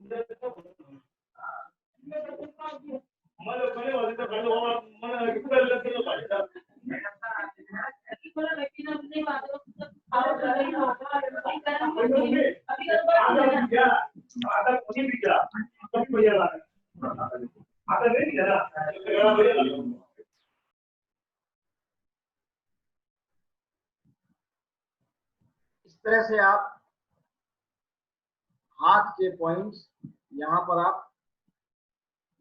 इस तरह से आप हाथ के पॉइंट्स यहाँ पर आप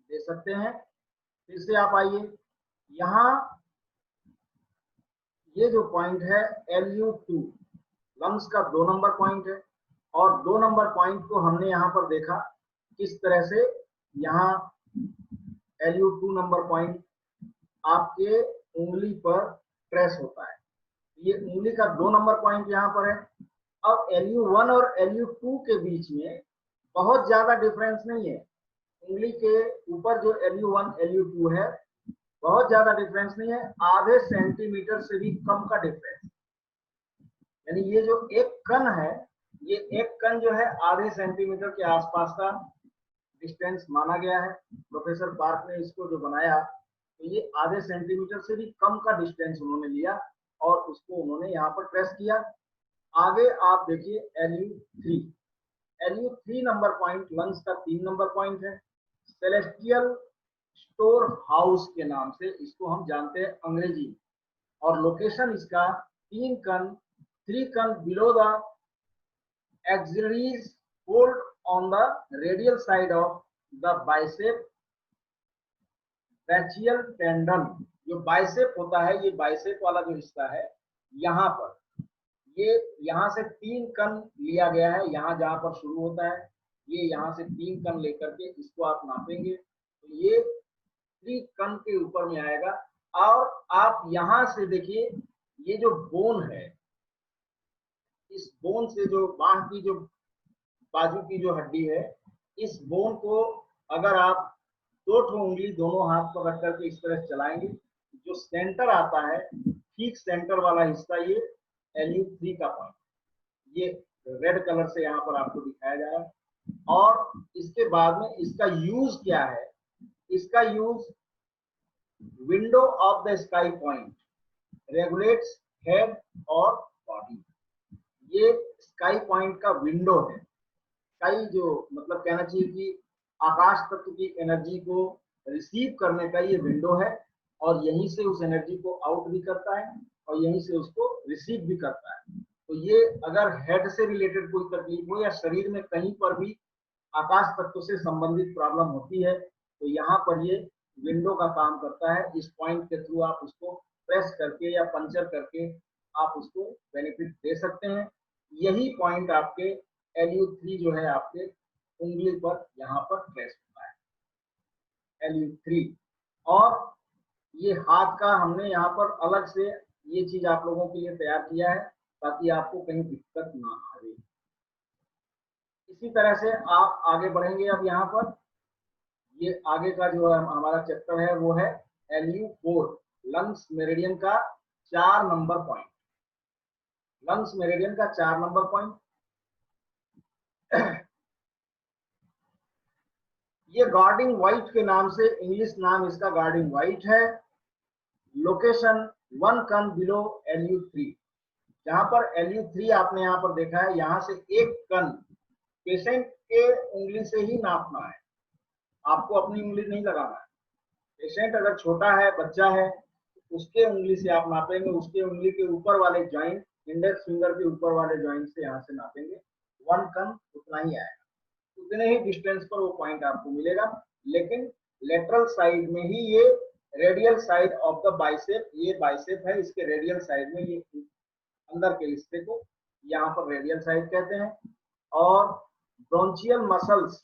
दे सकते हैं। फिर से आप आइए, यहाँ ये जो पॉइंट है LU2 लंग्स का 2 नंबर पॉइंट है, और 2 नंबर पॉइंट को हमने यहाँ पर देखा किस तरह से यहाँ LU2 नंबर पॉइंट आपके उंगली पर ट्रेस होता है। ये उंगली का 2 नंबर पॉइंट यहाँ पर है। अब LU1 और LU2 के बीच में बहुत ज्यादा डिफरेंस नहीं है। उंगली के ऊपर जो LU1 LU2 है बहुत ज्यादा डिफरेंस नहीं है, आधे सेंटीमीटर से भी कम का डिफरेंस। यानी ये जो एक कण है, ये एक कण जो है आधे सेंटीमीटर के आसपास का डिस्टेंस माना गया है। प्रोफेसर पार्क ने इसको जो बनाया तो ये आधे सेंटीमीटर से भी कम का डिस्टेंस उन्होंने लिया और उसको उन्होंने यहाँ पर ट्रेस किया। आगे आप देखिए LU3 नंबर पॉइंट लंग्स का 3 नंबर पॉइंट है। सेलेस्टियल स्टोर हाउस के नाम से इसको हम जानते हैं अंग्रेजी, और लोकेशन इसका 3 कण below the axillary fold on the radial side of the bicep brachial tendon. जो बाइसेप होता है, ये बाइसेप वाला जो हिस्सा है यहाँ पर, ये यहाँ से 3 कण लिया गया है। यहाँ जहाँ पर शुरू होता है, ये यहाँ से 3 कण लेकर के इसको आप नापेंगे तो ये 3 कण के ऊपर में आएगा। और आप यहाँ से देखिए, ये जो बोन है, इस बोन से जो बाह की जो बाजू की जो हड्डी है, इस बोन को अगर आप 2 उंगली दोनों हाथ पर रख करके इस तरह चलाएंगे, जो सेंटर आता है, ठीक सेंटर वाला हिस्सा, ये LU3 का पॉइंट, ये रेड कलर से यहाँ पर आपको दिखाया जा रहा है। और इसके बाद में इसका यूज क्या है? इसका use window of the sky point, regulates head और बॉडी। ये स्काई पॉइंट का विंडो है। स्काई जो मतलब कहना चाहिए कि आकाश तत्व की एनर्जी को रिसीव करने का ये विंडो है, और यहीं से उस एनर्जी को आउट भी करता है और यहीं से उसको रिसीव भी करता है। तो ये अगर हेड से रिलेटेड कोई तकलीफ हो या शरीर में कहीं पर भी आकाश तत्व से संबंधित प्रॉब्लम होती है तो यहाँ पर ये विंडो का काम करता है। इस पॉइंट के थ्रू आप उसको प्रेस करके या पंचर करके आप उसको बेनिफिट दे सकते हैं। यही पॉइंट आपके LU3 जो है आपके उंगली पर यहाँ पर ट्रेस होता है, LU3। और ये हाथ का हमने यहाँ पर अलग से ये चीज आप लोगों के लिए तैयार किया है ताकि आपको कहीं दिक्कत ना आए। इसी तरह से आप आगे बढ़ेंगे। अब यहाँ पर ये आगे का जो है हमारा चैप्टर है वो है LU4 लंग्स मेरिडियन का 4 नंबर पॉइंट। लंग्स मेरिडियन का 4 नंबर पॉइंट ये गार्डिंग व्हाइट के नाम से, इंग्लिश नाम इसका गार्डिंग व्हाइट है। लोकेशन 1 कण बिलो LU3। जहां पर LU3 आपने यहाँ पर देखा है, यहाँ से एक कण पेशेंट के उंगली से ही नापना है, आपको अपनी उंगली नहीं लगाना है। पेशेंट अगर छोटा है, बच्चा है, उसके उंगली से आप नापेंगे, उसके उंगली के ऊपर वाले जॉइंट, इंडेक्स फिंगर के ऊपर वाले जॉइंट से यहाँ से नापेंगे, 1 कण उतना ही आएगा, उतने ही डिस्टेंस पर वो पॉइंट आपको मिलेगा। लेकिन लेटरल साइड में ही ये radial side of the bicep, ये बाइसेप है, इसके रेडियल साइड में ये अंदर के हिस्से को यहाँ पर रेडियल साइड कहते हैं। और ब्रोंचियल मसल्स,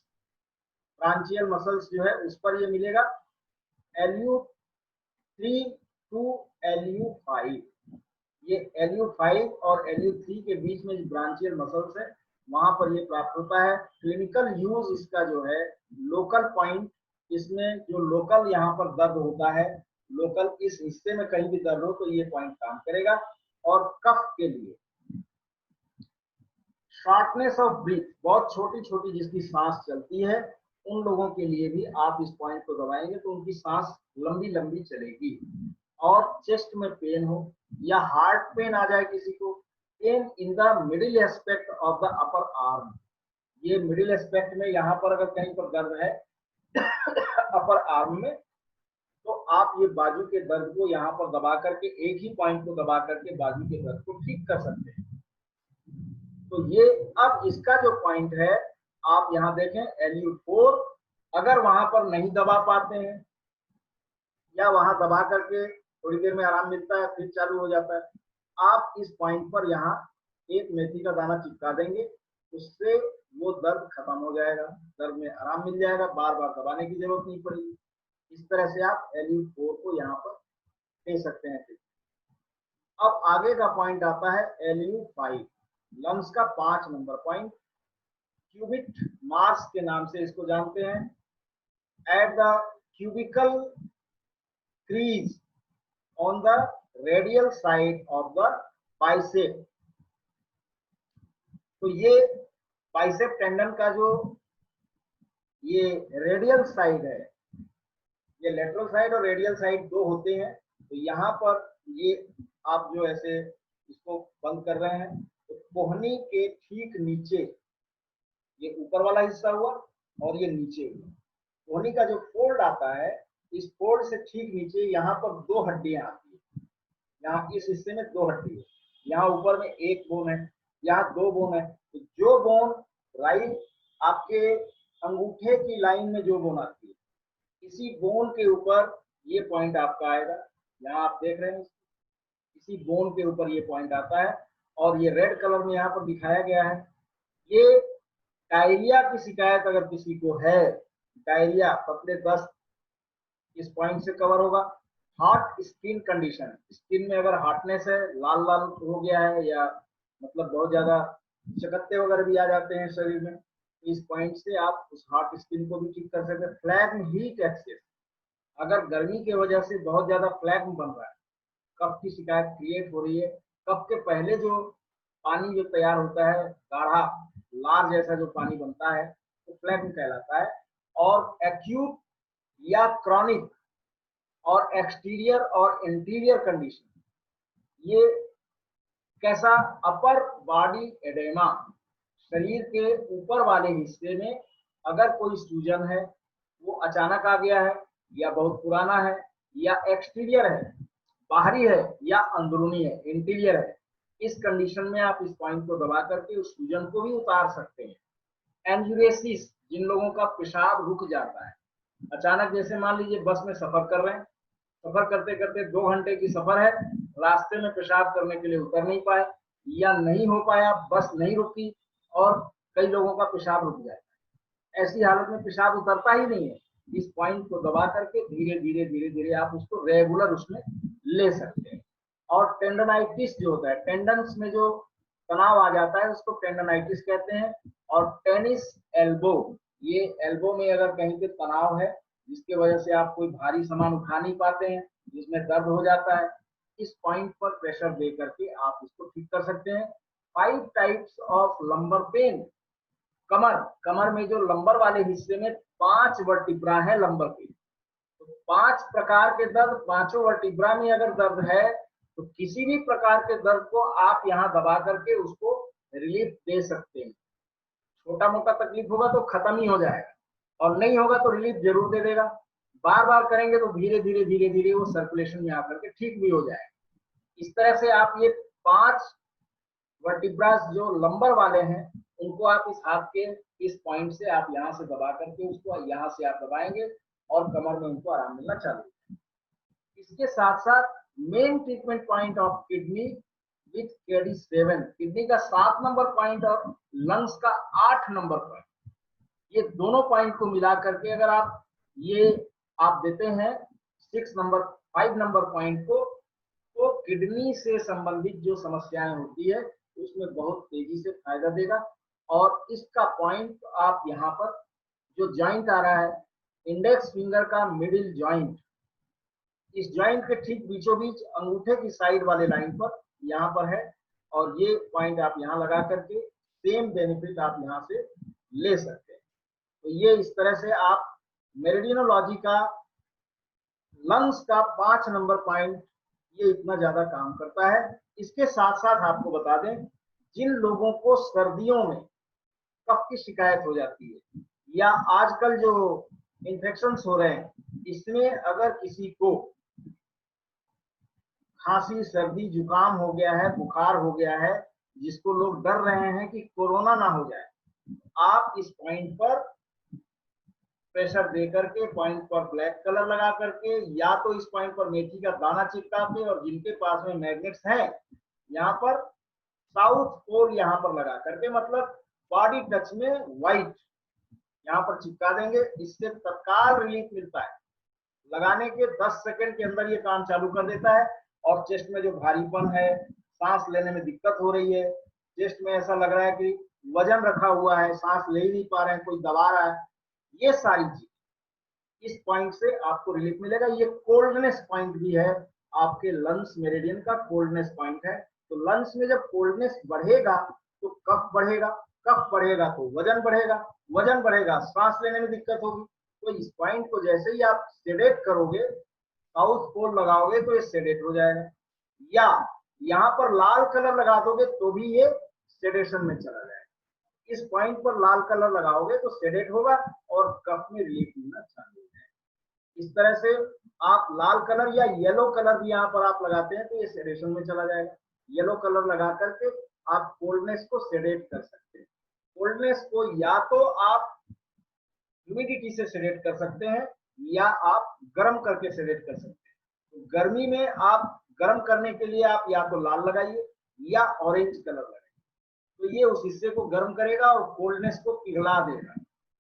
ब्रांचियल मसल्स जो है उस पर ये मिलेगा LU3 टू LU5। ये LU5 और LU3 के बीच में जो ब्रांचियल मसल्स है वहां पर ये प्राप्त होता है। क्लिनिकल यूज इसका जो है लोकल पॉइंट, इसमें जो लोकल यहाँ पर दर्द होता है, लोकल इस हिस्से में कहीं भी दर्द हो तो ये पॉइंट काम करेगा। और कफ के लिए शॉर्टनेस ऑफ ब्रीथ, बहुत छोटी छोटी जिसकी सांस चलती है, उन लोगों के लिए भी आप इस पॉइंट को दबाएंगे तो उनकी सांस लंबी लंबी चलेगी। और चेस्ट में पेन हो या हार्ट पेन आ जाए किसी को, pain in the middle aspect of the upper arm, ये मिडिल एस्पेक्ट में यहाँ पर अगर कहीं पर दर्द है अपर आर्म में, तो आप ये बाजू के दर्द को यहाँ पर दबा करके, एक ही पॉइंट को दबा करके बाजू के दर्द को ठीक कर सकते हैं। तो ये अब इसका जो पॉइंट है आप यहाँ देखें LU4, अगर वहां पर नहीं दबा पाते हैं या वहां दबा करके थोड़ी देर में आराम मिलता है फिर चालू हो जाता है, आप इस पॉइंट पर यहाँ एक मेथी का दाना चिपका देंगे, उससे वो दर्द खत्म हो जाएगा, दर्द में आराम मिल जाएगा, बार बार दबाने की जरूरत नहीं पड़ेगी। इस तरह से आप LU4 को यहाँ पर दे सकते हैं। अब आगे का पॉइंट आता है LU5, लंग्स का 5 नंबर पॉइंट, क्यूबिट मार्स के नाम से इसको जानते हैं। At the cubical crease on the radial side of the bicep, तो ये बाइसेप टेंडन का जो ये रेडियल साइड है, ये लेटरल साइड और रेडियल साइड दो होते हैं, तो यहाँ पर ये आप जो ऐसे इसको बंद कर रहे हैं, तो कोहनी के ठीक नीचे ये ऊपर वाला हिस्सा हुआ और ये नीचे हुआ, कोहनी का जो फोल्ड आता है, इस फोल्ड से ठीक नीचे यहाँ पर 2 हड्डियां आती है, यहाँ इस हिस्से में 2 हड्डी है, यहाँ ऊपर में 1 बोन है, यहाँ 2 बोन है, तो जो बोन राइट आपके अंगूठे की लाइन में जो बोन आती है, इसी बोन के ऊपर ये पॉइंट आपका आएगा, यहाँ आप देख रहे हैं इसी बोन के ऊपर ये पॉइंट आता है, और ये रेड कलर में यहाँ पर दिखाया गया है। ये डायरिया की शिकायत अगर किसी को है, डायरिया पतले दस्त, इस पॉइंट से कवर होगा। हॉट स्किन कंडीशन, स्किन में अगर हॉटनेस है, लाल लाल हो गया है या मतलब बहुत ज्यादा चकत्ते वगैरह भी आ जाते हैं शरीर में, इस पॉइंट से आप उस हॉट स्किन को भी ठीक कर सकते हैं। फ्लैग्म हीट एक्सेस, अगर गर्मी की वजह से बहुत ज्यादा फ्लैग्म बन रहा है, कफ की शिकायत क्रिएट हो रही है, कफ के पहले जो पानी जो तैयार होता है गाढ़ा लार जैसा जो पानी बनता है, तो फ्लैग्म कहलाता है। और एक्यूट या क्रॉनिक और एक्सटीरियर और इंटीरियर कंडीशन, ये कैसा, अपर बॉडी एडेमा, शरीर के ऊपर वाले हिस्से में अगर कोई सूजन है, वो अचानक आ गया है या बहुत पुराना है, या एक्सटीरियर है बाहरी है या अंदरूनी है इंटीरियर है, इस कंडीशन में आप इस पॉइंट को दबा करके उस सूजन को भी उतार सकते हैं। एंजुरेसिस, जिन लोगों का पेशाब रुक जाता है अचानक, जैसे मान लीजिए बस में सफर कर रहे हैं, सफर करते करते 2 घंटे की सफर है, रास्ते में पेशाब करने के लिए उतर नहीं पाए या नहीं हो पाया, बस नहीं रुकी और कई लोगों का पेशाब रुक जाता है, ऐसी हालत में पेशाब उतरता ही नहीं है, इस पॉइंट को दबा करके धीरे धीरे धीरे धीरे आप उसको रेगुलर उसमें ले सकते हैं। और टेंडनाइटिस जो होता है, टेंडन्स में जो तनाव आ जाता है उसको टेंडनाइटिस कहते हैं। और टेनिस एल्बो, ये एल्बो में अगर कहीं पे तनाव है जिसकी वजह से आप कोई भारी सामान उठा नहीं पाते हैं, जिसमें दर्द हो जाता है, इस पॉइंट पर प्रेशर दे करके आप इसको ठीक कर सकते हैं। 5 टाइप्स ऑफ लंबर पेन, कमर, कमर में जो लंबर वाले हिस्से में 5 वर्टिब्रा है लंबर के, तो 5 प्रकार के दर्द, 5 वर्टिब्रा में अगर दर्द है तो किसी भी प्रकार के दर्द को आप यहाँ दबा करके उसको रिलीफ दे सकते हैं। छोटा मोटा तकलीफ होगा तो खत्म ही हो जाएगा, और नहीं होगा तो रिलीफ जरूर दे देगा, बार बार करेंगे तो धीरे धीरे धीरे धीरे वो सर्कुलेशन में आकर के ठीक भी हो जाएगा। इस तरह से आप ये 5 वर्टिब्रास जो लंबर वाले हैं उनको आप इस हाथ के इस पॉइंट से आप यहाँ से दबा करके उसको यहाँ से आप दबाएंगे और कमर में उनको आराम मिलना चालू। इसके साथ साथ main treatment point of kidney with KD7, kidney का 7 नंबर पॉइंट और लंग्स का 8 नंबर पॉइंट, ये दोनों पॉइंट को मिला करके अगर आप ये आप देते हैं 5 नंबर पॉइंट को, तो किडनी से संबंधित जो समस्याएं होती है उसमें बहुत तेजी से फायदा देगा। और इसका पॉइंट आप यहाँ पर जो जॉइंट आ रहा है इंडेक्स फिंगर का मिडिल जॉइंट, इस जॉइंट के ठीक बीचों बीच अंगूठे की साइड वाले लाइन पर यहाँ पर है, और ये पॉइंट आप यहाँ लगा करके सेम बेनिफिट आप यहाँ से ले सकते हैं। तो ये इस तरह से आप मेरिडियनोलॉजी का लंग्स का 5 नंबर पॉइंट ये इतना ज्यादा काम करता है। इसके साथ साथ आपको बता दें, जिन लोगों को सर्दियों में कफ की शिकायत हो जाती है या आजकल जो इन्फेक्शंस हो रहे हैं, इसमें अगर किसी को खांसी, सर्दी, जुकाम हो गया है, बुखार हो गया है, जिसको लोग डर रहे हैं कि कोरोना ना हो जाए, आप इस पॉइंट पर प्रेशर दे करके, पॉइंट पर ब्लैक कलर लगा करके, या तो इस पॉइंट पर मेथी का दाना चिपका के, और जिनके पास में मैग्नेट्स हैं यहाँ पर साउथ पोल यहाँ पर लगा करके, मतलब बॉडी टच में व्हाइट यहाँ पर चिपका देंगे। इससे तत्काल रिलीफ मिलता है। लगाने के 10 सेकंड के अंदर ये काम चालू कर देता है। और चेस्ट में जो भारीपन है, सांस लेने में दिक्कत हो रही है, चेस्ट में ऐसा लग रहा है कि वजन रखा हुआ है, सांस ले ही नहीं पा रहे हैं, कोई दबा रहा है, ये सारी चीज इस पॉइंट से आपको रिलीफ मिलेगा। ये कोल्डनेस पॉइंट भी है, आपके लंग्स मेरिडियन का कोल्डनेस पॉइंट है। तो लंग्स में जब कोल्डनेस बढ़ेगा तो कफ बढ़ेगा, कफ बढ़ेगा तो वजन बढ़ेगा, वजन बढ़ेगा सांस लेने में दिक्कत होगी। तो इस पॉइंट को जैसे ही आप सेडेट करोगे, साउथ पोल लगाओगे, तो ये सेडेट हो जाएगा। या यहाँ पर लाल कलर लगा दोगे तो भी ये सेडेशन में चला जाएगा। इस पॉइंट पर लाल कलर लगाओगे तो सेडेट होगा और कफ में रिलीफ मिलना चालू हो जाएगा। इस तरह से आप लाल कलर या येलो कलर भी यहाँ पर आप लगाते हैं तो ये सेडेशन में चला जाएगा। येलो कलर लगा करके आप कोल्डनेस को सेडेट कर सकते हैं। कोल्डनेस को या तो आप ह्यूमिडिटी से सेडेट कर सकते हैं या आप गर्म करके सेडेट कर सकते हैं। तो गर्मी में आप गर्म करने के लिए आप या तो लाल लगाइए या ऑरेंज कलर लगाइए, तो ये उस हिस्से को गर्म करेगा और कोल्डनेस को पिघला देगा।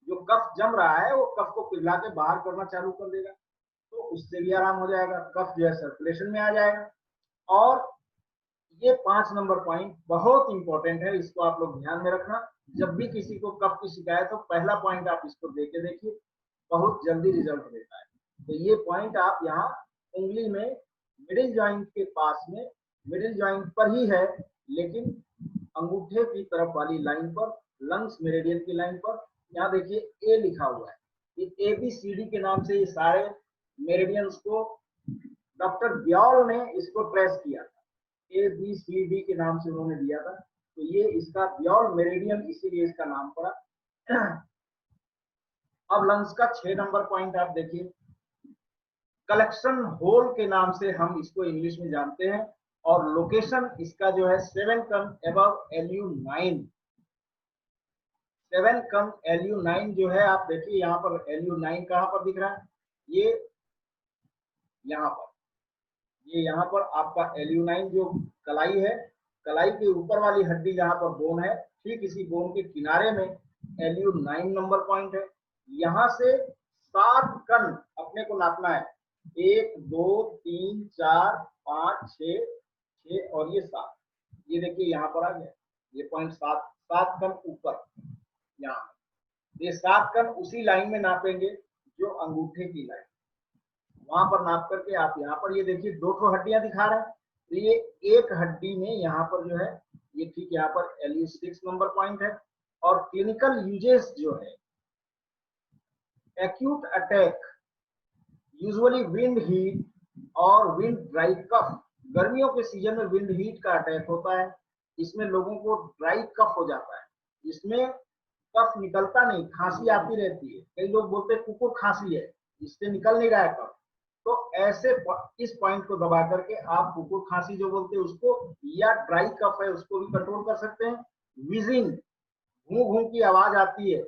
जो कफ जम रहा है वो कफ को पिघला के बाहर करना चालू कर देगा, तो उससे भी आराम हो जाएगा, कफ जो है सर्कुलेशन में आ जाएगा। और ये 5 नंबर पॉइंट बहुत इंपॉर्टेंट है, इसको आप लोग ध्यान में रखना। जब भी किसी को कफ की शिकायत हो, पहला पॉइंट आप इसको दे के देखिए, बहुत जल्दी रिजल्ट देता है। तो ये पॉइंट आप यहाँ उंगली में मिडिल जॉइंट के पास में, मिडिल जॉइंट पर ही है, लेकिन अंगूठे की तरफ वाली लाइन पर, लंग्स मेरिडियन की लाइन पर, यहाँ देखिए ए लिखा हुआ है। ये ABCD के नाम से ये सारे मेरिडियंस को डॉक्टर ब्यॉल ने इसको ट्रेस किया था, ABCD के नाम से उन्होंने दिया था। तो ये इसका ब्यॉल मेरिडियन, इसीलिए इसका नाम पड़ा। अब लंग्स का 6 नंबर पॉइंट आप देखिए, कलेक्शन होल के नाम से हम इसको इंग्लिश में जानते हैं, और लोकेशन इसका जो है 7 कम अबव LU9। 7 कम LU9 जो है, आप देखिए यहाँ पर LU9 कहाँ पर दिख रहा है, ये यहाँ पर, ये यहाँ पर आपका LU9 जो कलाई है, कलाई के ऊपर वाली हड्डी जहाँ पर बोन है, ठीक इसी बोन के किनारे में LU9 नंबर पॉइंट है। यहाँ से 7 कण अपने को नापना है, 1 2 3 4 5 6 और ये 7। ये देखिए यहाँ पर आ गया, ये पॉइंट 7 कण ऊपर यहाँ, ये 7 कण उसी लाइन में नापेंगे जो अंगूठे की लाइन, वहां पर नाप करके आप यहाँ पर, ये देखिए 2 हड्डियां दिखा रहे हैं, तो ये एक हड्डी में यहाँ पर जो है, ये ठीक यहाँ पर LU6 नंबर पॉइंट है। और क्लिनिकल यूजेस जो है, acute attack, usually wind heat और विंड ड्राई कफ, गर्मियों के सीजन में विंड हीट का अटैक होता है, इसमें लोगों को ड्राई कफ हो जाता है, इसमें कफ निकलता नहीं, खांसी आती रहती है, कई लोग बोलते हैं कुकुर खांसी है, इससे निकल नहीं रहा है कफ। तो ऐसे इस पॉइंट को दबा करके आप कुकुर खांसी जो बोलते हैं उसको, या ड्राई कफ है उसको भी कंट्रोल कर सकते हैं। विजिंग, घूं घूं की आवाज आती है,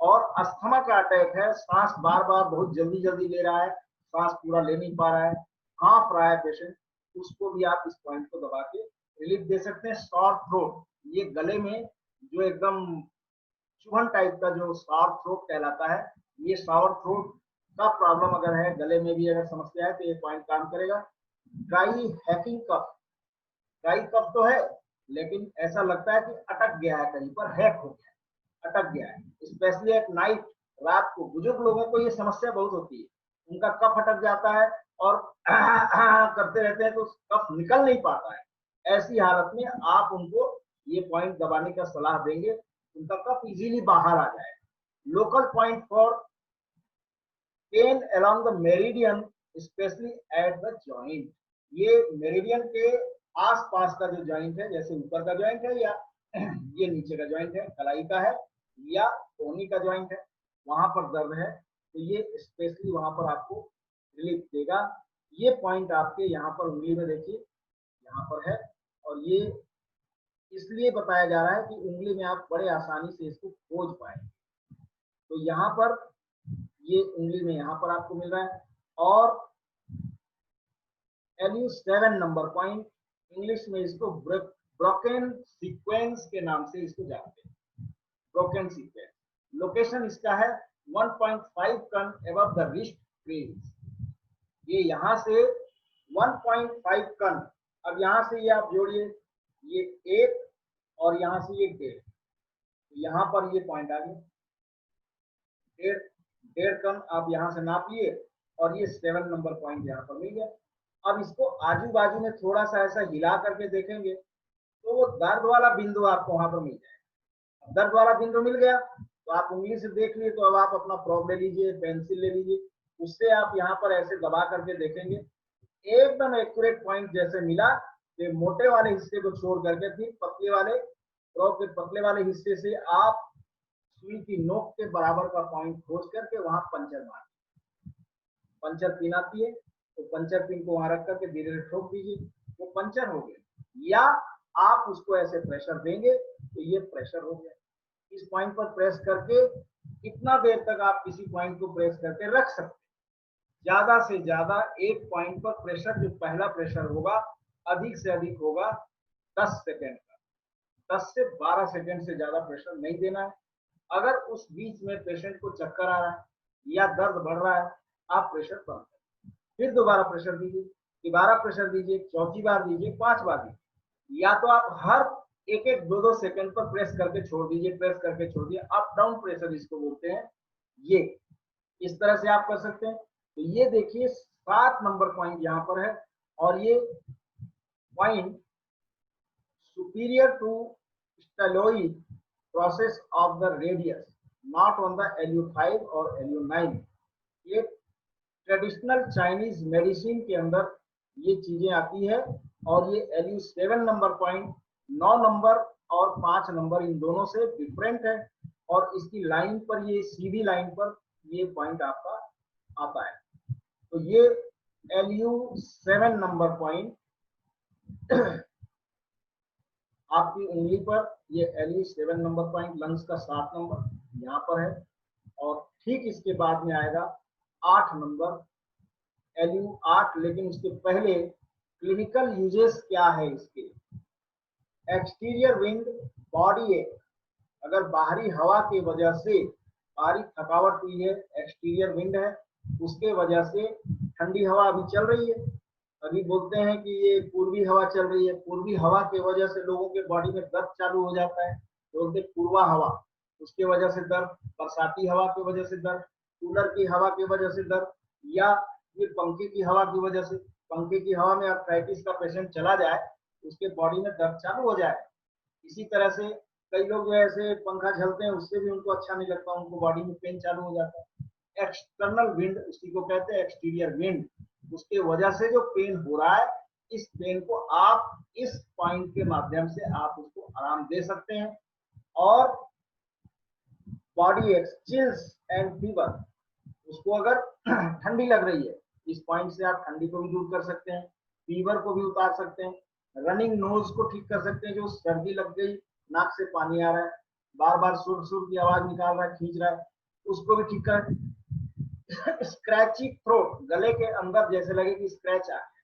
और अस्थमा का अटैक है, सांस बार बार बहुत जल्दी जल्दी ले रहा है, सांस पूरा ले नहीं पा रहा है, कांप रहा है पेशेंट, उसको भी आप इस पॉइंट को दबा के रिलीफ दे सकते हैं। सॉर थ्रोट, ये गले में जो एकदम चुभन टाइप का जो सॉर थ्रोट कहलाता है, ये सॉर थ्रोट का प्रॉब्लम अगर है, गले में भी अगर समस्या है, तो ये पॉइंट काम करेगा। ड्राई हैकिंग कफ, ड्राई कफ तो है लेकिन ऐसा लगता है कि अटक गया है, कहीं पर हैक हो गया, अटक गया है, स्पेशली एट नाइट, रात को बुजुर्ग लोगों को ये समस्या बहुत होती है, उनका कफ अटक जाता है और करते रहते हैं तो कफ निकल नहीं पाता है। ऐसी हालत में आप उनको ये पॉइंट दबाने का सलाह देंगे, उनका कफ इजीली बाहर आ जाए। Local point for pain along the meridian specially at the joint. ये मेरिडियन के आसपास का जो जॉइंट है, जैसे ऊपर का जॉइंट है या ये नीचे का जॉइंट है, कलाई का है या कोहनी का जॉइंट है, वहां पर दर्द है तो ये स्पेशली वहां पर आपको रिलीफ देगा। ये पॉइंट आपके यहाँ पर उंगली में देखिए, यहाँ पर है, और ये इसलिए बताया जा रहा है कि उंगली में आप बड़े आसानी से इसको खोज पाए। तो यहाँ पर ये उंगली में यहाँ पर आपको मिल रहा है। और LU7 नंबर पॉइंट, इंग्लिश में इसको ब्रोकन सीक्वेंस के नाम से इसको जानते हैं, ब्रोकन सीक्वेंस। लोकेशन इसका है 1.5 टन अबव द रिस्ट क्रीज। ये यहाँ से 1.5 टन, अब यहाँ से ये आप जोड़िए, ये 1 और यहाँ से ये 1.5, तो यहाँ पर ये पॉइंट आ गया 1.5 टन। आप यहाँ से नाप लिए और ये 7 नंबर पॉइंट यहाँ पर मिल गया। अब इसको आजू बाजू में थोड़ा सा ऐसा हिला करके देखेंगे तो वो दर्द वाला बिंदु आपको वहां पर मिल जाएगा। दर्द वाला बिंदु मिल गया तो आप उंगली से देख लिए, तो अब आप अपना प्रॉब ले लीजिए, पेंसिल ले लीजिए, उससे आप यहाँ पर ऐसे दबा करके देखेंगे, एकदम एक्यूरेट पॉइंट जैसे मिला तो मोटे वाले हिस्से को छोड़ करके फिर पतले वाले प्रॉब के पतले वाले हिस्से से आप सुई की नोक के बराबर का पॉइंट खोज करके वहां पंचर मार, पंचर पिन आती है तो पंचर पिन को वहां रख करके धीरे धीरे ठोक दीजिए, वो पंचर हो गया। या आप उसको ऐसे प्रेशर देंगे तो ये प्रेशर हो गया। इस पॉइंट पर प्रेस करके कितना देर तक आप किसी पॉइंट को प्रेस करके रख सकते हैं, ज्यादा से ज्यादा एक पॉइंट पर प्रेशर, जो पहला प्रेशर होगा अधिक से अधिक होगा 10 सेकेंड का, 10 से 12 सेकेंड से ज्यादा प्रेशर नहीं देना है। अगर उस बीच में पेशेंट को चक्कर आ रहा है या दर्द बढ़ रहा है, आप प्रेशर बंद करें, फिर दोबारा प्रेशर दीजिए, दोबारा प्रेशर दीजिए, चौथी बार दीजिए, 5 बार दीजिए। या तो आप हर एक एक 2-2 सेकंड पर प्रेस करके छोड़ दीजिए, प्रेस करके छोड़ दीजिए, अप डाउन प्रेशर इसको बोलते हैं। ये इस तरह से आप कर सकते हैं। तो ये देखिए 7 नंबर पॉइंट यहाँ पर है, और ये point superior to styloid process of the radius, not on the LU5 और LU9। ये ट्रेडिशनल चाइनीज मेडिसिन के अंदर ये चीजें आती है, और ये LU7 नंबर पॉइंट 9 नंबर और 5 नंबर इन दोनों से डिफरेंट है, और इसकी लाइन पर, ये सीधी लाइन पर ये पॉइंट आपका आता है। तो ये LU7 नंबर पॉइंट आपकी उंगली पर, ये LU7 नंबर पॉइंट लंग्स का 7 नंबर यहाँ पर है, और ठीक इसके बाद में आएगा 8 नंबर LU8। लेकिन उसके पहले क्लिनिकल यूजेस क्या है इसके। एक्सटीरियर विंड बॉडी एक, अगर बाहरी हवा की वजह से बाहरी थकावट हुई है, एक्सटीरियर विंड है, उसके वजह से ठंडी हवा अभी चल रही है, अभी बोलते हैं कि ये पूर्वी हवा चल रही है, पूर्वी हवा की वजह से लोगों के बॉडी में दर्द चालू हो जाता है, बोलते पूर्वा हवा, उसके वजह से दर्द, बरसाती हवा की वजह से दर्द, कूलर की हवा की वजह से दर्द, या फिर पंखे की हवा की वजह से, पंखे की हवा में आर्थराइटिस का पेशेंट चला जाए, उसके बॉडी में दर्द चालू हो जाए। इसी तरह से कई लोग जो ऐसे पंखा झलते हैं, उससे भी उनको अच्छा नहीं लगता, उनको बॉडी में पेन चालू हो जाता है। एक्सटर्नल विंड उसी को कहते हैं, एक्सटीरियर विंड, उसके वजह से जो पेन हो रहा है, इस पेन को आप इस पॉइंट के माध्यम से आप उसको आराम दे सकते हैं। और body aches, chills and fever, उसको अगर ठंडी लग रही है, इस पॉइंट से आप ठंडी को भी दूर कर सकते हैं, फीवर को भी उतार सकते हैं, रनिंग नोज को ठीक कर सकते हैं, जो सर्दी लग गई, नाक से पानी आ रहा है, बार बार सुर सुर की आवाज निकाल रहा है, खींच रहा है, उसको भी ठीक कर। स्क्रैची थ्रोट, गले के अंदर जैसे लगे कि स्क्रैच आ गया,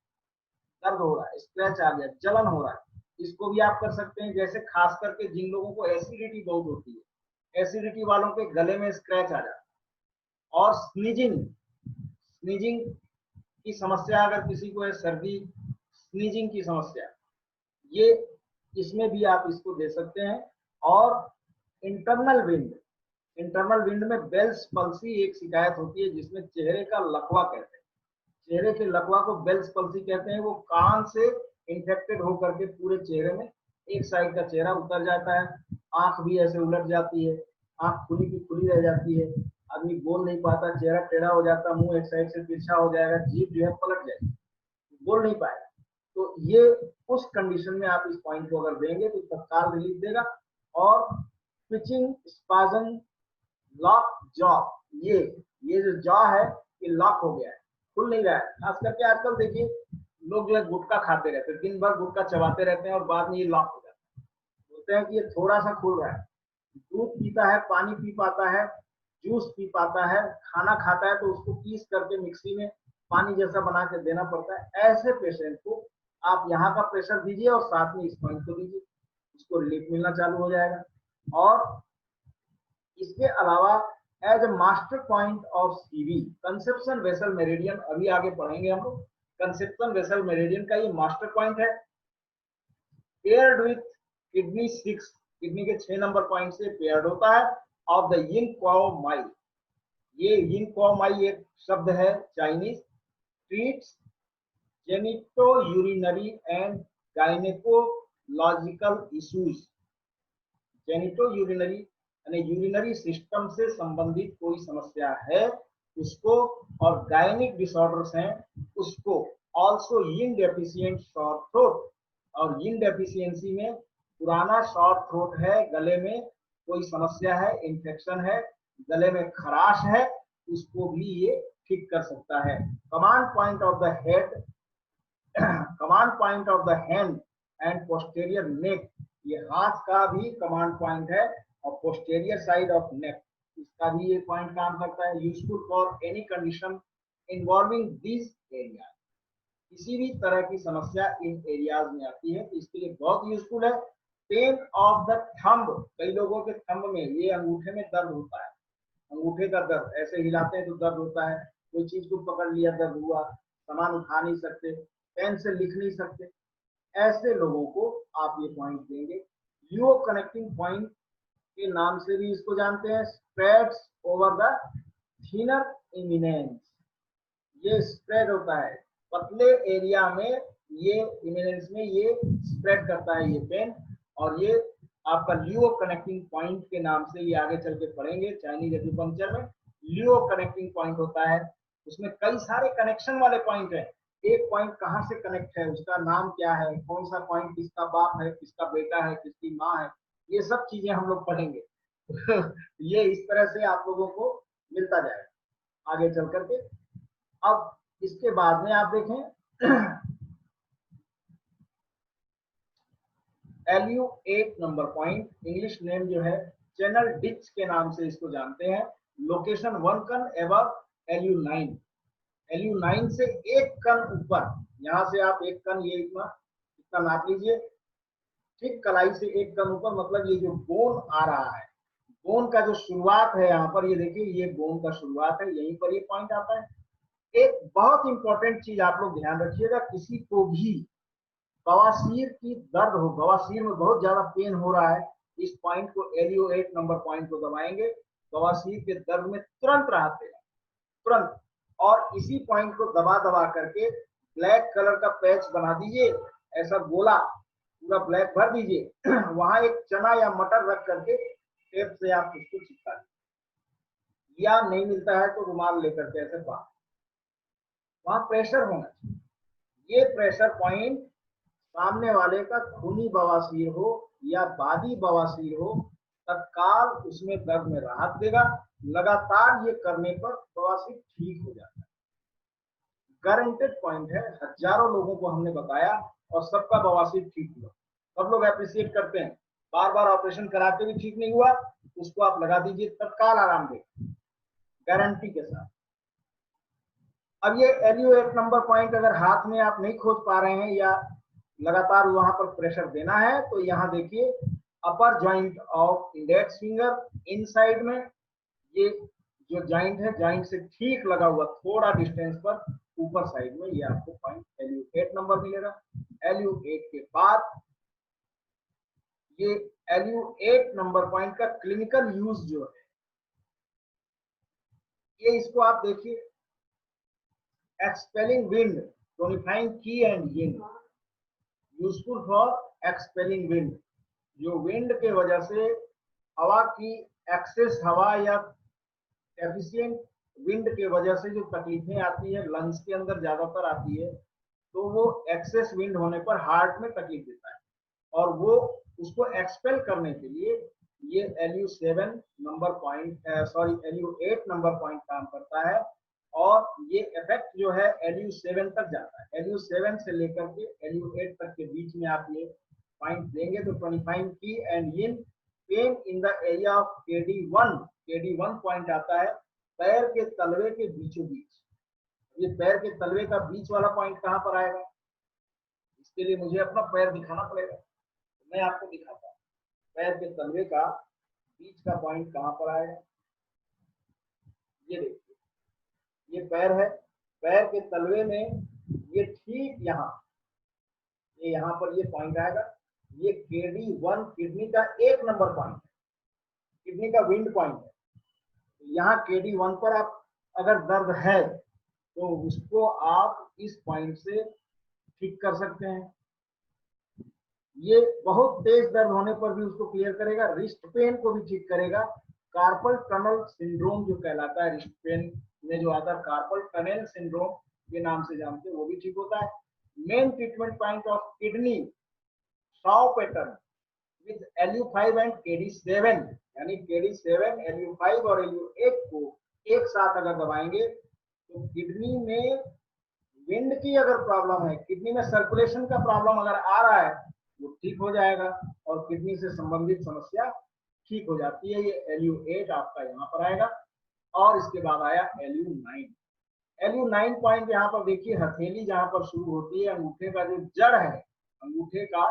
दर्द हो रहा है, स्क्रैच आ गया, जलन हो रहा है, इसको भी आप कर सकते हैं। जैसे खास करके जिन लोगों को एसिडिटी बहुत होती है, एसिडिटी वालों के गले में स्क्रैच आ जाता है। और स्नीजिंग, स्नीजिंग की समस्या अगर किसी को है, सर्दी स्नीजिंग की समस्या, ये इसमें भी आप इसको दे सकते हैं। और इंटरनल विंड, इंटरनल विंड में बेल्स पल्सी एक शिकायत होती है, जिसमें चेहरे का लकवा कहते हैं, चेहरे के लकवा को बेल्स पल्सी कहते हैं। वो कान से इंफेक्टेड होकर के पूरे चेहरे में एक साइड का चेहरा उतर जाता है, आंख भी ऐसे उलट जाती है, आंख खुली की खुली रह जाती है, आदमी बोल नहीं पाता, चेहरा टेढ़ा हो जाता, मुंह एक साइड से तिरछा हो जाएगा, जीभ जो है पलट जाएगी, बोल नहीं पाएगा। तो ये उस कंडीशन में आप इस पॉइंट को अगर देंगे तो तत्काल रिलीफ देगा। और पिचिंग स्पाजम लॉक जॉ, ये जो जॉ है ये लॉक हो गया है, खुल नहीं रहा है। खास करके आजकल देखिए लोग जो है गुटखा खाते रहते हैं, दिन भर गुटखा चबाते रहते हैं और बाद में ये लॉक हो जाता है, बोलते हैं कि ये थोड़ा सा खुल रहा है। दूध पीता है, पानी पी पाता है, जूस पी पाता है, खाना खाता है तो उसको पीस करके मिक्सी में पानी जैसा बना के देना पड़ता है। ऐसे पेशेंट को आप यहाँ का प्रेशर दीजिए और साथ में इस पॉइंट को दीजिए, उसको रिलीफ मिलना चालू हो जाएगा। और इसके अलावा as a master point of CV conception vessel meridian, अभी आगे पढ़ेंगे हम लोग। कंसेप्शन वेसल मेरिडियन का ये मास्टर पॉइंट है, पेयर्ड विथ किडनी 6, किडनी के 6 नंबर पॉइंट से पेयर्ड होता है, ऑफ द यिन क्वाओ माई। ये यिन क्वाओ माई एक शब्द है Chinese, treats genito urinary and gynaecological issues. Genito urinary यानी यूरिनरी सिस्टम से संबंधित कोई समस्या है उसको, और गायनिक डिसऑर्डर्स हैं उसको। ऑल्सो यिन डेफिशिएंट शॉर्ट थ्रोट, और यिन डेफिशिएंसी में पुराना शॉर्ट थ्रोट है, गले में कोई समस्या है, इन्फेक्शन है, गले में खराश है, उसको भी ये ठीक कर सकता है। Command point of the head, command point of the hand and posterior neck, ये हाथ का भी कमांड पॉइंट है और पोस्टेरियर साइड ऑफ नेक इसका भी ये पॉइंट काम करता है। Useful for any condition involving this area, किसी भी तरह की समस्या इन एरियाज में आती है तो इसके लिए बहुत यूजफुल है। पेन ऑफ द थंब, कई लोगों के थंब में, ये अंगूठे में दर्द होता है, अंगूठे का दर्द, ऐसे हिलाते हैं तो दर्द होता है, कोई चीज को पकड़ लिया दर्द हुआ, सामान उठा नहीं सकते, पेन से लिख नहीं सकते, ऐसे लोगों को आप ये पॉइंट देंगे। ल्यूओ कनेक्टिंग पॉइंट के नाम से भी इसको जानते हैं, spreads over the thinner eminence, ये स्प्रेड होता है पतले एरिया में, ये इमिनेंस में ये स्प्रेड करता है ये पेन, और ये आपका ल्यूओ कनेक्टिंग पॉइंट के नाम से ये आगे चल के पढ़ेंगे चाइनीज एक्यूपंक्चर में। ल्यूओ कनेक्टिंग पॉइंट होता है, उसमें कई सारे कनेक्शन वाले पॉइंट है, एक पॉइंट कहाँ से कनेक्ट है, उसका नाम क्या है, कौन सा पॉइंट किसका बाप है, किसका बेटा है, किसकी माँ है, ये सब चीजें हम लोग पढ़ेंगे। ये इस तरह से आप लोगों को मिलता जाएगा आगे चल करके। अब इसके बाद में आप देखें LU8 number point, English name जो है चैनल डिच के नाम से इसको जानते हैं। लोकेशन 1 कन एबव LU9, LU9 से 1 कन ऊपर, यहां से आप 1 कन, ये इतना नाप लीजिए, ठीक कलाई से 1 कन ऊपर, मतलब ये जो बोन आ रहा है, बोन का जो शुरुआत है यहाँ पर, ये देखिए ये बोन का शुरुआत है, यहीं पर ये पॉइंट आता है। एक बहुत इंपॉर्टेंट चीज आप लोग ध्यान रखिएगा, किसी को भी बवासीर की दर्द हो, बवासीर में बहुत ज्यादा पेन हो रहा है, इस पॉइंट को LU8 नंबर पॉइंट को दबाएंगे, बवासीर के दर्द में तुरंत राहत देगा, तुरंत। और इसी पॉइंट को दबा दबा करके ब्लैक कलर का पैच बना दीजिए, ऐसा गोला पूरा ब्लैक भर दीजिए, वहां एक चना या मटर रख करके टेप से आप उसको चिपका दीजिए, या नहीं मिलता है तो रुमाल लेकर के ऐसे वहां प्रेशर होना चाहिए। ये प्रेशर पॉइंट सामने वाले का खूनी बवासीर हो या बादी बवासीर हो, तत्काल उसमें दर्द में राहत देगा। लगातार ये करने पर बवासीर ठीक हो जाता है, गारंटेड पॉइंट है, हजारों लोगों को हमने बताया और सबका बवासीर ठीक हुआ, सब लोग अप्रिशिएट करते हैं। बार बार ऑपरेशन करा के भी ठीक नहीं हुआ, उसको आप लगा दीजिए, तत्काल आराम देगा गारंटी के साथ। अब ये LU8 नंबर पॉइंट अगर हाथ में आप नहीं खोज पा रहे हैं या लगातार वहां पर प्रेशर देना है, तो यहाँ देखिए upper joint of index finger inside में, ये जो जॉइंट है, जॉइंट से ठीक लगा हुआ थोड़ा डिस्टेंस पर ऊपर साइड में, ये आपको पॉइंट LU8 नंबर मिलेगा। LU8 के बाद ये LU8 नंबर पॉइंट का क्लिनिकल यूज जो है, ये इसको आप देखिए, एक्सपेलिंग विंड, टोनिफाइंग की and yin, useful for expelling wind, जो विंड के वजह से हवा की एक्सेस हवा या एफिशिएंट विंड के वजह से जो तकलीफें आती है लंग्स के अंदर ज्यादातर आती है, तो वो एक्सेस विंड होने पर हार्ट में तकलीफ देता है, और वो उसको एक्सपेल करने के लिए ये Lu7 number point Lu8 number point काम करता है, और ये इफेक्ट जो है Lu7 तक जाता है। Lu7 से लेकर के Lu8 तक के बीच में आप ये पॉइंट देंगे तो 25 की and in pain in the area of KD1 point आता है पैर के तलवे के बीचों बीच। ये पैर के तलवे का बीच वाला पॉइंट कहां पर आएगा, इसके लिए मुझे अपना पैर दिखाना पड़ेगा, तो मैं आपको दिखाता हूं पैर के तलवे का बीच का पॉइंट कहां पर आएगा। ये देखिए, ये पैर है, पैर के तलवे में ये ठीक यहाँ पर ये पॉइंट आएगा। ये KD1 किडनी का 1 नंबर पॉइंट है, किडनी का विंड पॉइंट है। यहाँ KD1 पर आप अगर दर्द है तो उसको आप इस पॉइंट से ठीक कर सकते हैं। ये बहुत तेज दर्द होने पर भी उसको क्लियर करेगा, रिस्ट पेन को भी ठीक करेगा। कार्पल टनल सिंड्रोम जो कहलाता है, रिस्ट पेन में जो आता है कार्पल टनल सिंड्रोम के नाम से जानते हैं, वो भी ठीक होता है। Main treatment point of kidney Shaw pattern with Lu5 and KD7, यानी KD7, Lu5 और Lu8 को एक साथ अगर दबाएंगे तो किडनी में विंड की अगर प्रॉब्लम है, किडनी में सर्कुलेशन का प्रॉब्लम अगर आ रहा है, वो ठीक हो जाएगा और किडनी से संबंधित समस्या ठीक हो जाती है। ये Lu8 आपका यहाँ पर आएगा, और इसके बाद आया Lu9 पॉइंट। यहाँ पर देखिए हथेली जहाँ पर शुरू होती है, अंगूठे का जो जड़ है, अंगूठे का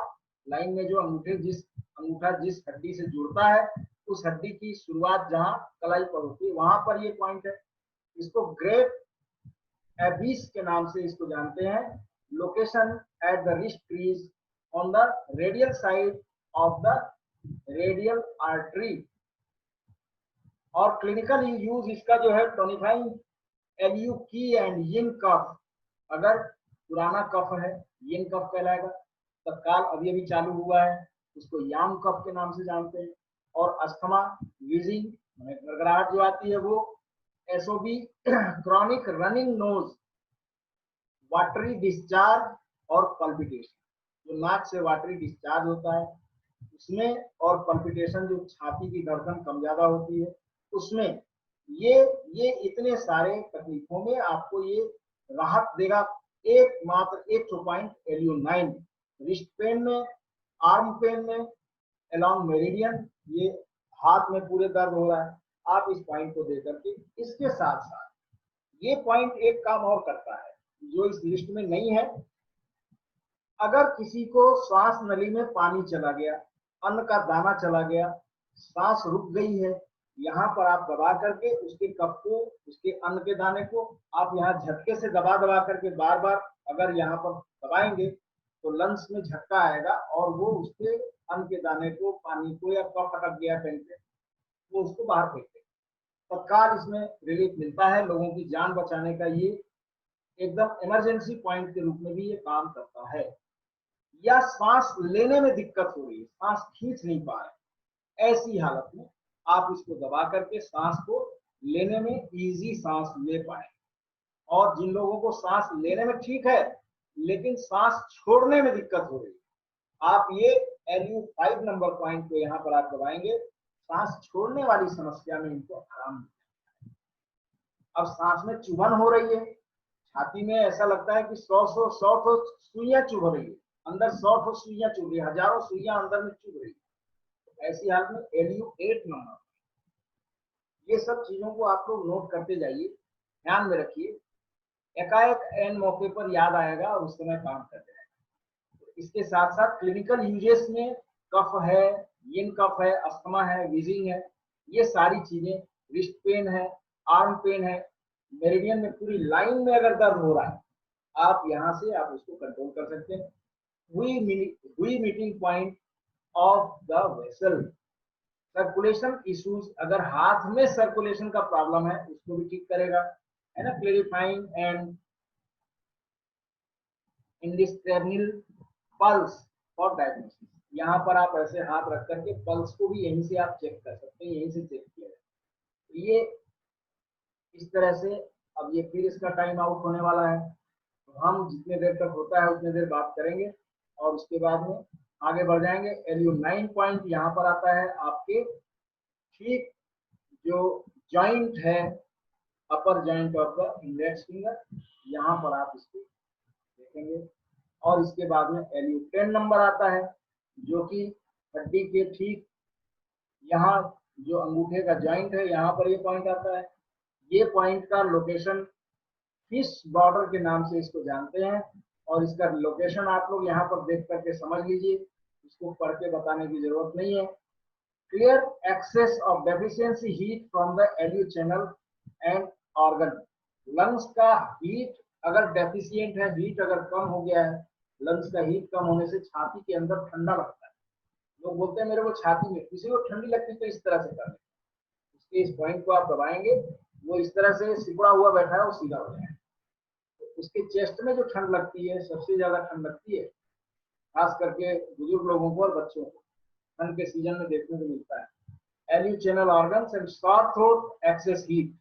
लाइन में जो अंगूठा जिस हड्डी से जुड़ता है, उस हड्डी की शुरुआत जहाँ कलाई पर होती है, वहां पर ये पॉइंट है। इसको ग्रेट एबिस के नाम से इसको जानते हैं। Location at the wrist crease on the radial side of the radial artery, और क्लिनिकल यूज इसका जो है टोनिफाइंग Lu की एंड यिन कफ, अगर पुराना कफ है यिन कफ कहलाएगा, तत्काल अभी अभी चालू हुआ है उसको याम कफ के नाम से जानते हैं। और अस्थमा, वीजिंग गड़गड़ाहट जो आती है वो, SOB, chronic running nose, watery discharge और पल्पिटेशन, जो नाक से वाटरी डिस्चार्ज होता है उसमें, और पल्पिटेशन जो छाती की धड़कन कम ज्यादा होती है उसमें, ये इतने सारे तकलीफों में आपको ये राहत देगा। एक पॉइंट Lu9 रिस्ट पेन में, आर्म पेन में, अलोंग मेरिडियन, ये हाथ में पूरे दर्द हो रहा है, आप इस पॉइंट को दे करके, इसके साथ साथ ये पॉइंट एक काम और करता है जो इस लिस्ट में नहीं है। अगर किसी को श्वास नली में पानी चला गया, अन्न का दाना चला गया, सांस रुक गई है, यहाँ पर आप दबा करके उसके कफ को, उसके अन्न के दाने को आप यहाँ झटके से दबा करके बार बार अगर यहाँ पर दबाएंगे तो लंग्स में झटका आएगा और वो उसके अन्न के दाने को, पानी को, या कफ अटक गया कहीं पे, वो उसको बाहर फेंक देगा। तत्काल इसमें रिलीफ मिलता है, लोगों की जान बचाने का ये एकदम इमरजेंसी पॉइंट के रूप में भी ये काम करता है। या सांस लेने में दिक्कत हो रही है, सांस खींच नहीं पा रहे, ऐसी हालत में आप इसको दबा करके सांस को लेने में इजी सांस ले पाए। और जिन लोगों को सांस लेने में ठीक है लेकिन सांस छोड़ने में दिक्कत हो रही है, आप ये Lu5 नंबर पॉइंट को यहाँ पर आप दबाएंगे, सांस छोड़ने वाली समस्या में इनको आराम मिलेगा। अब सांस में चुभन हो रही है, छाती में ऐसा लगता है कि 100 सुइयां चुभ रही है, अंदर 100 सुइयां चुभ रही है, हजारों सुइयां अंदर में चुभ रही है, ऐसी हालत में Lu8 नंबर, ये सब चीजों को आप लोग नोट करते जाइए, ध्यान में रखिए, एकाएक एन मौके पर याद आएगा और उस समय काम कर जाएगा। इसके साथ साथ क्लिनिकल यूजेस में कफ है, यिन कफ है, अस्थमा है, वीजिंग है, ये सारी चीजें, रिस्ट पेन है, आर्म पेन है, मेरिडियन में पूरी लाइन में अगर दर्द हो रहा है, आप यहाँ से आप उसको कंट्रोल कर सकते हैं। हुई meeting point of the vessel, circulation issues, अगर हाथ में सर्कुलेशन का प्रॉब्लम है उसको भी ठीक करेगा, है ना। क्लेरिफाइंग एंड इंडिस्टर्निल पल्स फॉर डायग्नोसिस। यहाँ पर आप ऐसे हाथ रख करके पल्स को भी यहीं से आप चेक कर सकते हैं, यहीं से चेक किया जाए। ये इस तरह से, अब ये फिर इसका टाइम आउट होने वाला है, तो हम जितने देर तक होता है उतने देर बात करेंगे और उसके बाद में आगे बढ़ जाएंगे। एलयू 9 पॉइंट यहाँ पर आता है आपके ठीक जो जॉइंट है, upper joint of the index finger, यहाँ पर आप इसको देखेंगे। और इसके बाद में एलयू 10 नंबर आता है जो कि हड्डी के ठीक यहाँ जो अंगूठे का जॉइंट है यहाँ पर ये पॉइंट आता है। ये पॉइंट का लोकेशन फिश बॉर्डर के नाम से इसको जानते हैं, और इसका लोकेशन आप लोग यहाँ पर देख करके समझ लीजिए, इसको पढ़ के बताने की जरूरत नहीं है। Clear excess of deficiency heat from the LU channel and organ. Lungs का हीट अगर डेफिशिएंट है, हीट अगर कम हो गया है, लंग्स का हीट कम होने से छाती के अंदर ठंडा लगता है। लोग बोलते हैं मेरे को छाती में, किसी को ठंडी लगती तो इस तरह से कर लें, इसके इस पॉइंट को आप दबाएंगे, वो इस तरह से सिकुड़ा हुआ बैठा है वो सीधा हो जाएगा। तो उसके चेस्ट में जो ठंड लगती है, सबसे ज्यादा ठंड लगती है खास करके बुजुर्ग लोगों को और बच्चों को, ठंड के सीजन में देखने को मिलता है। LU channel organs and sore throat excess heat,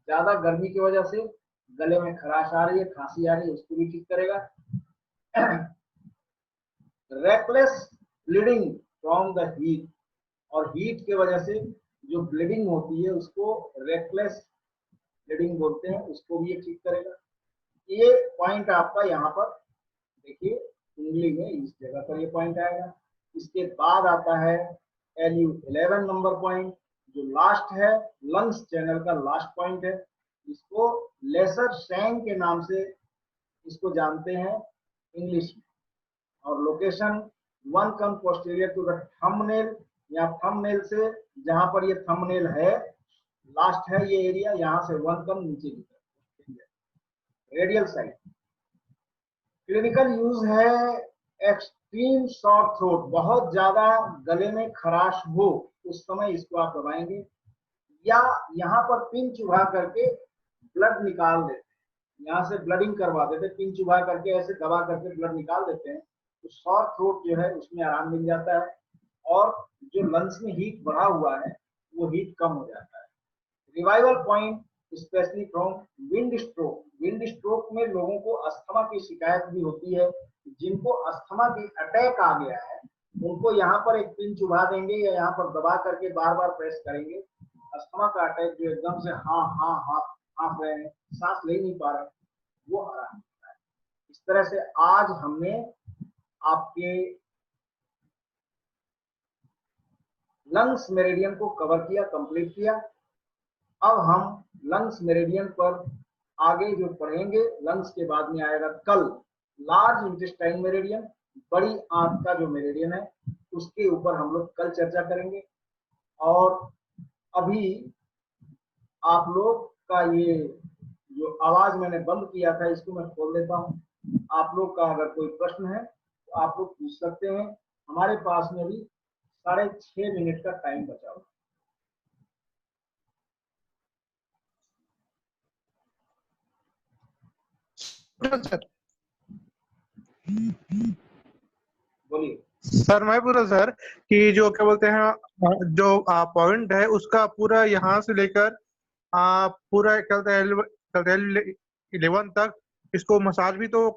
ज्यादा गर्मी की वजह से गले में खराश आ रही है, खांसी आ रही है, उसको भी ठीक करेगा। Reckless bleeding from the heat, और हीट की वजह से जो ब्लीडिंग होती है उसको रेकलेस ब्लीडिंग बोलते हैं, उसको भी ये ठीक करेगा। ये पॉइंट आपका यहाँ पर देखिए उंगली में इस जगह पर ये पॉइंट आएगा। इसके बाद आता है एलयू 11 नंबर पॉइंट जो लास्ट है, लंग्स चैनल का लास्ट पॉइंट है। इसको लेसर शैंक के नाम से इसको जानते हैं इंग्लिश में, और location one cun posterior to the thumbnail, या थंबनेल से जहां पर ये थंबनेल है लास्ट है ये एरिया, यहां से वन कम नीचे की तरफ रेडियल साइड। क्लिनिकल यूज है एक्सट्रीम शॉर्ट थ्रोट, बहुत ज्यादा गले में खराश हो उस समय इसको आप दबाएंगे, या यहाँ पर पिन चुभा करके ब्लड निकाल देते हैं, यहाँ से ब्लडिंग करवा देते हैं, पिन चुभा करके ऐसे दबा करके ब्लड निकाल देते हैं, तो शॉर्ट थ्रोट जो है उसमें आराम मिल जाता है, और जो लंग्स में हीट बढ़ा हुआ है वो हीट कम हो जाता है। Revival point specially from wind stroke, wind stroke में लोगों को अस्थमा की शिकायत भी होती है, जिनको अस्थमा की अटैक आ गया है उनको यहाँ पर एक पिन चुभा देंगे या यहाँ पर दबा करके बार बार प्रेस करेंगे, अस्थमा का अटैक जो एकदम से हाँ हाँ हाँ हाँफ रहे हैं, सांस ले नहीं पा रहे, वो आराम होता है। इस तरह से आज हमने आपके लंग्स मेरिडियन को कवर किया, कंप्लीट किया। अब हम लंग्स मेरिडियन पर आगे जो पढ़ेंगे, लंग्स के बाद में आएगा कल लार्ज इंटेस्टाइन मेरिडियन, बड़ी आंत का जो मेरिडियन है उसके ऊपर हम लोग कल चर्चा करेंगे। और अभी आप लोग का ये जो आवाज मैंने बंद किया था इसको मैं खोल देता हूँ, आप लोग का अगर कोई प्रश्न है तो आप लोग पूछ सकते हैं। हमारे पास में भी 6.5 मिनट का टाइम बचा हुआ। सर बोलिए सर मैं पूरा सर कि जो क्या बोलते हैं जो पॉइंट है उसका पूरा यहाँ से लेकर पूरा क्या बोलते हैं 11 तक इसको मसाज भी तो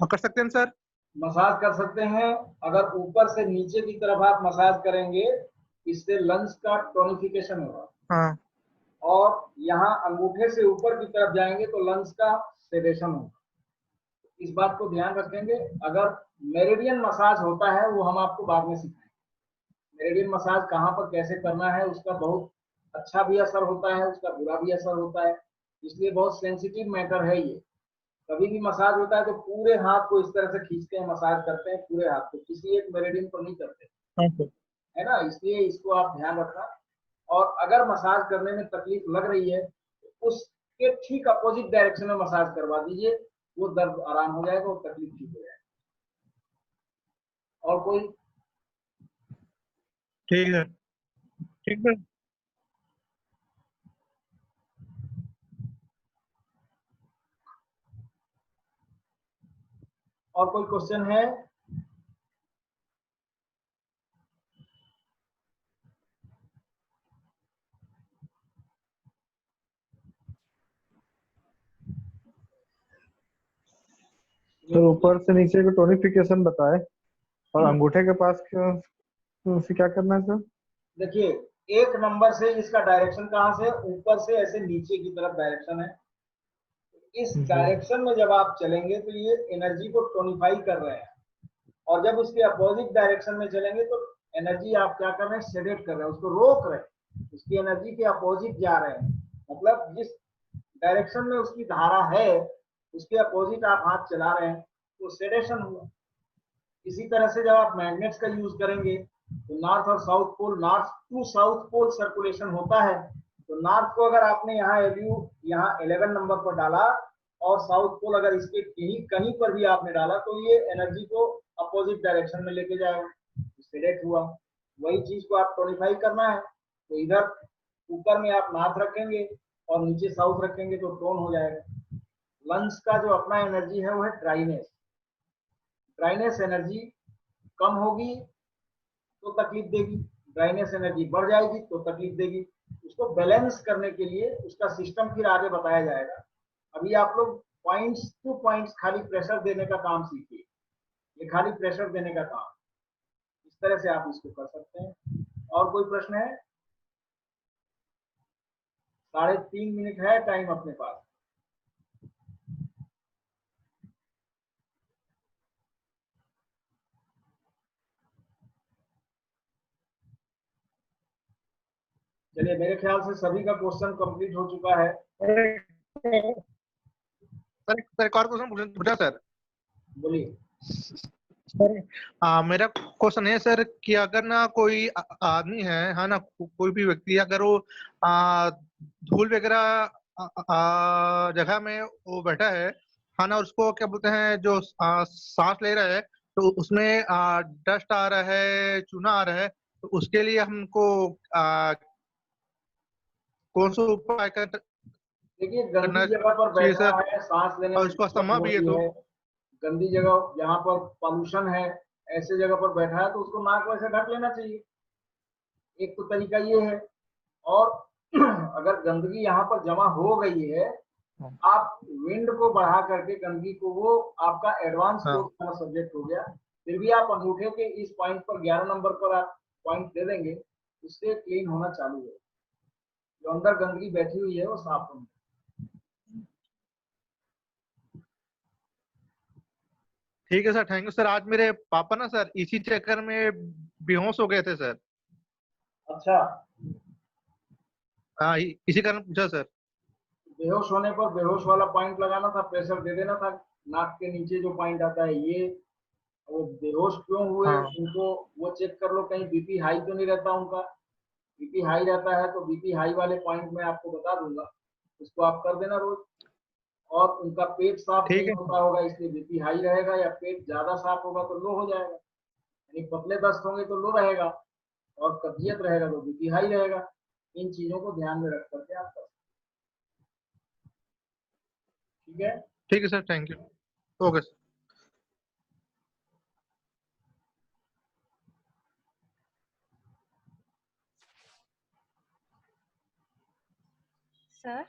कर सकते हैं सर। मसाज कर सकते हैं, अगर ऊपर से नीचे की तरफ आप मसाज करेंगे इससे लंग्स का टोनिफिकेशन होगा, हाँ और यहाँ अंगूठे से ऊपर की तरफ जाएंगे तो लंग्स का सेडेशन होगा। इस बात को ध्यान रखेंगे। अगर मेरिडियन मसाज होता है वो हम आपको बाद में सिखाएंगे, मेरिडियन मसाज कहाँ पर कैसे करना है, उसका बहुत अच्छा भी असर होता है, उसका बुरा भी असर होता है, इसलिए बहुत सेंसिटिव मैटर है ये। कभी भी मसाज होता है तो पूरे हाथ को इस तरह से खींचते हैं, मसाज करते हैं पूरे हाथ को, किसी एक मेरिडियन पर नहीं करते, हाँ सर है ना, इसलिए इसको आप ध्यान रखना। और अगर मसाज करने में तकलीफ लग रही है तो उसके ठीक अपोजिट डायरेक्शन में मसाज करवा दीजिए, वो दर्द आराम हो जाएगा, वो तकलीफ ठीक हो जाएगी। और कोई ठीक है ठीक है। और कोई क्वेश्चन है? सर ऊपर से नीचे को टोनिफिकेशन बताए और अंगूठे के पास क्यों, तो उसे क्या करना है सर? देखिए, एक नंबर से इसका डायरेक्शन कहाँ से, ऊपर से ऐसे नीचे की तरफ डायरेक्शन है। इस डायरेक्शन में जब आप चलेंगे तो ये एनर्जी को टोनिफाई कर रहे हैं, और जब उसके अपोजिट डायरेक्शन में चलेंगे तो एनर्जी आप क्या कर रहे हैं, सेडेट कर रहे हैं, उसको रोक रहे हैं, उसकी एनर्जी के अपोजिट जा रहे हैं। मतलब जिस डायरेक्शन में उसकी धारा है उसके अपोजिट आप हाथ चला रहे हैं तो सेडेशन हुआ। इसी तरह से जब आप मैग्नेट्स का यूज करेंगे तो नॉर्थ और south pole, north to south pole circulation होता है। तो नॉर्थ को अगर आपने यहाँ एलयू यहाँ 11 नंबर पर डाला और साउथ पोल अगर इसके कहीं कहीं पर भी आपने डाला तो ये एनर्जी को अपोजिट डायरेक्शन में लेके जाएगा, सेडेट हुआ। वही चीज को आप टोनिफाई करना है तो इधर ऊपर में आप नॉर्थ रखेंगे और नीचे साउथ रखेंगे तो टोन हो जाएगा। लंग्स का जो अपना एनर्जी है वो है ड्राइनेस। ड्राइनेस एनर्जी कम होगी तो तकलीफ देगी, ड्राइनेस एनर्जी बढ़ जाएगी तो तकलीफ देगी। उसको बैलेंस करने के लिए उसका सिस्टम फिर आगे बताया जाएगा। अभी आप लोग पॉइंट्स टू पॉइंट्स खाली प्रेशर देने का काम सीखिए, ये खाली प्रेशर देने का काम, इस तरह से आप इसको कर सकते हैं। और कोई प्रश्न है? 3.5 मिनट है टाइम अपने पास। चलिए, मेरे ख्याल से सभी का क्वेश्चन कंप्लीट हो चुका है। सर एक और क्वेश्चन पूछा सर। बोलिए सर मेरा क्वेश्चन है सर कि अगर ना कोई आदमी है ना, कोई भी व्यक्ति अगर वो धूल वगैरह जगह में वो बैठा है ना, उसको क्या बोलते हैं, जो सांस ले रहा है तो उसमें डस्ट आ रहा है, चूना आ रहा है, तो उसके लिए हमको कौन सा उपाय देखिए, करना गंदी जगह पर चाहिए बैठा सर? है, सांस लेने और में उसको दिक्कत अस्थमा भी है होती तो? है, गंदी जगह जहाँ पर पॉल्यूशन है ऐसे जगह पर बैठा है तो उसको नाक वैसे ढक लेना चाहिए। एक तो तरीका ये है। और अगर गंदगी यहाँ पर जमा हो गई है, आप विंड को बढ़ा करके गंदगी को, वो आपका एडवांस कोर्स वाला सब्जेक्ट हो गया, फिर भी आप अंगूठे के इस पॉइंट पर 11 नंबर पर आप पॉइंट दे देंगे, उससे क्लीन होना चालू है, जो अंदर गंदगी बैठी हुई है वो साफ होगी। ठीक है सर, थैंक यू सर। आज मेरे पापा ना सर इसी चक्कर में बेहोश हो गए थे सर। अच्छा, हाँ, इसी कारण पूछा सर। बेहोश होने पर बेहोश वाला पॉइंट लगाना था, प्रेशर दे देना था। नाक के नीचे जो पॉइंट आता है ये, वो बेहोश क्यों हुए हाँ उनको वो चेक कर लो, कहीं बीपी हाई तो नहीं रहता उनका। बीपी हाई रहता है तो बीपी हाई वाले पॉइंट में आपको बता दूंगा, उसको आप कर देना रोज। और उनका पेट साफ ठीक नहीं है। होता होगा इसलिए बीपी हाई रहेगा, या पेट ज्यादा साफ होगा तो लो हो जाएगा। यानी पतले दस्त होंगे तो लो रहेगा, और कब्जियत रहेगा तो बीपी हाई रहेगा। इन चीजों को ध्यान में रख करके आप कर, ठीक है। ठीक है sir, thank you. Okay sir. Sir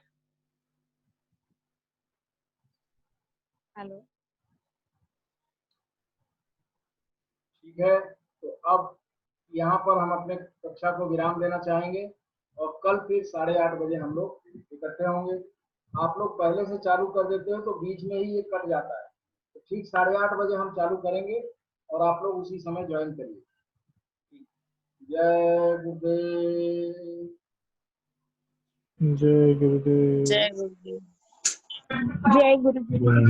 hello. ठीक है, तो अब यहाँ पर हम अपने कक्षा को विराम देना चाहेंगे, और कल फिर 8:30 बजे हम लोग इकट्ठे होंगे। आप लोग पहले से चालू कर देते हो तो बीच में ही ये कट जाता है, तो ठीक 8:30 बजे हम चालू करेंगे और आप लोग उसी समय ज्वाइन करिए। जय गुरुदेव। जय गुरुदेव। जय गुरुदेव। जय गुरुदेव।